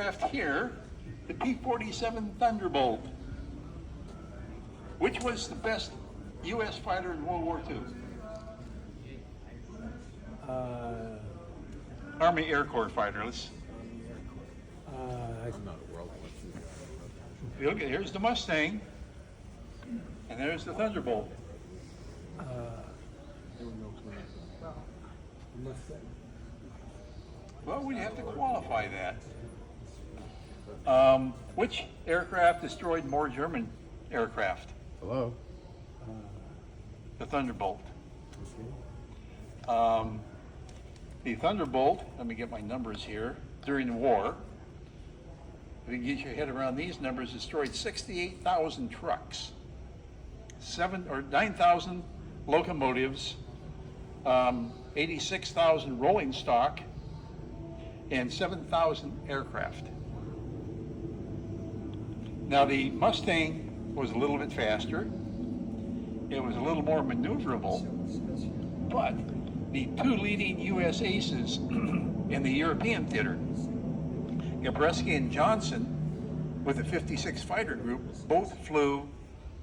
aircraft here, the P-47 Thunderbolt. Which was the best U.S. fighter in World War II? Army Air Corps fighter. Let's. Look, here's the Mustang, and there's the Thunderbolt. Well, we'd have to qualify that. Which aircraft destroyed more German aircraft? Hello? The Thunderbolt. The Thunderbolt, let me get my numbers here, during the war, if you can get your head around these numbers, destroyed 68,000 trucks, 9,000 locomotives, 86,000 rolling stock, and 7,000 aircraft. Now the Mustang was a little bit faster, it was a little more maneuverable, but the two leading U.S. aces in the European theater, Gabreski and Johnson, with the 56 fighter group, both flew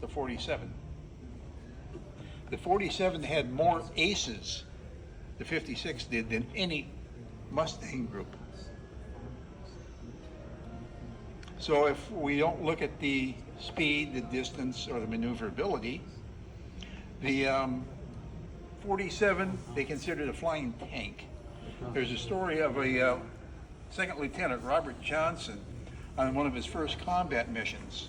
the 47. The 47 had more aces, the 56 did, than any Mustang group. So if we don't look at the speed, the distance, or the maneuverability, the 47, they considered a flying tank. There's a story of a Second Lieutenant Robert Johnson on one of his first combat missions.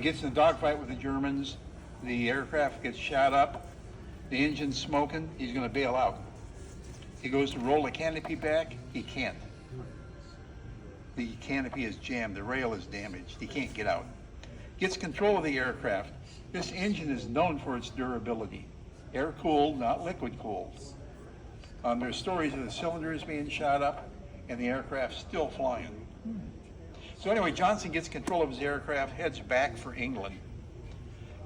Gets in a dogfight with the Germans, the aircraft gets shot up, the engine's smoking, he's going to bail out. He goes to roll the canopy back, he can't. The canopy is jammed, the rail is damaged, he can't get out. Gets control of the aircraft. This engine is known for its durability. Air-cooled, not liquid-cooled. There's stories of the cylinders being shot up and the aircraft still flying. So anyway, Johnson gets control of his aircraft, heads back for England.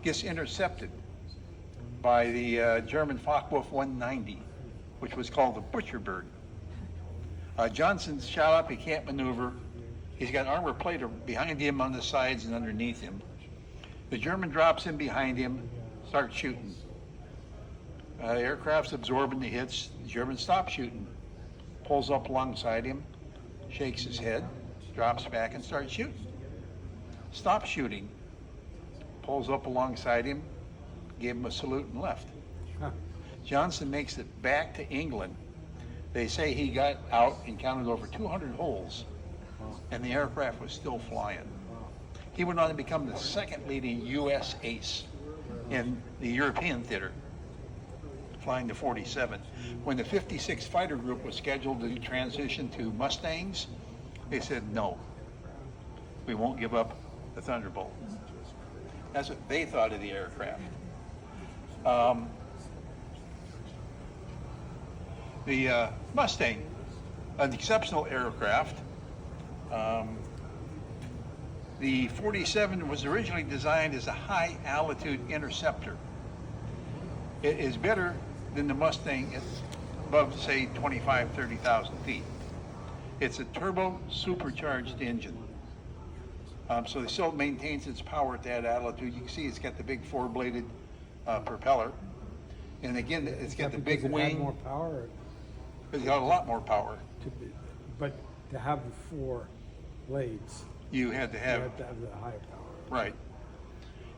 Gets intercepted by the German Focke-Wulf 190, which was called the Butcher Bird. Johnson's shot up, he can't maneuver. He's got armor plate behind him, on the sides and underneath him. The German drops in behind him, starts shooting. The aircraft's absorbing the hits. The German stops shooting, pulls up alongside him, shakes his head, drops back and starts shooting. Stops shooting, pulls up alongside him, gave him a salute and left. Johnson makes it back to England. They say he got out and counted over 200 holes, and the aircraft was still flying. He went on to become the second leading U.S. ace in the European theater, flying the 47. When the 56 fighter group was scheduled to transition to Mustangs, they said, no, we won't give up the Thunderbolt. That's what they thought of the aircraft. The Mustang, an exceptional aircraft. The 47 was originally designed as a high altitude interceptor. It is better than the Mustang. It's above, say, 25, 30,000 feet. It's a turbo supercharged engine. So it still maintains its power at that altitude. You can see it's got the big four-bladed propeller. And again, it's got the big wing. It had more power. It's got a lot more power. But to have the four blades, You had to have the high power. Right.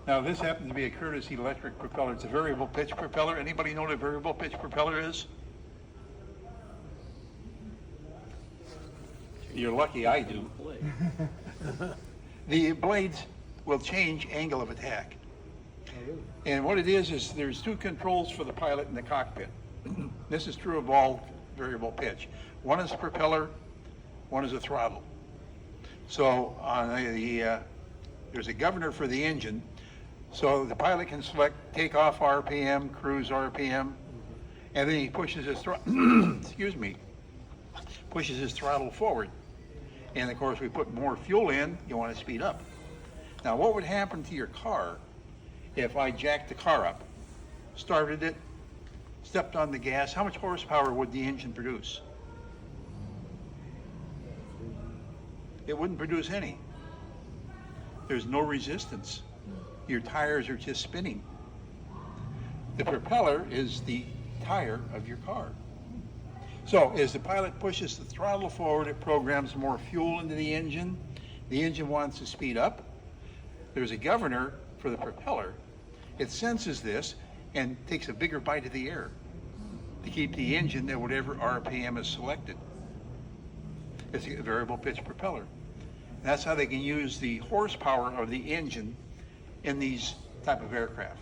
Now this happens to be a courtesy electric propeller. It's a variable pitch propeller. Anybody know what a variable pitch propeller is? You're lucky I do. The blades will change angle of attack. And what it is there's two controls for the pilot in the cockpit. This is true of all variable pitch. One is a propeller, one is a throttle. So on there's a governor for the engine, so the pilot can select takeoff RPM, cruise RPM, and then he pushes his excuse me, pushes his throttle forward. And of course, we put more fuel in, you want to speed up. Now, what would happen to your car if I jacked the car up, started it, stepped on the gas? How much horsepower would the engine produce? it wouldn't produce any. There's no resistance. Your tires are just spinning. The propeller is the tire of your car. So as the pilot pushes the throttle forward, it programs more fuel into the engine. The engine wants to speed up. There's a governor for the propeller. It senses this and takes a bigger bite of the air to keep the engine at whatever RPM is selected. It's a variable pitch propeller. And that's how they can use the horsepower of the engine in these type of aircraft.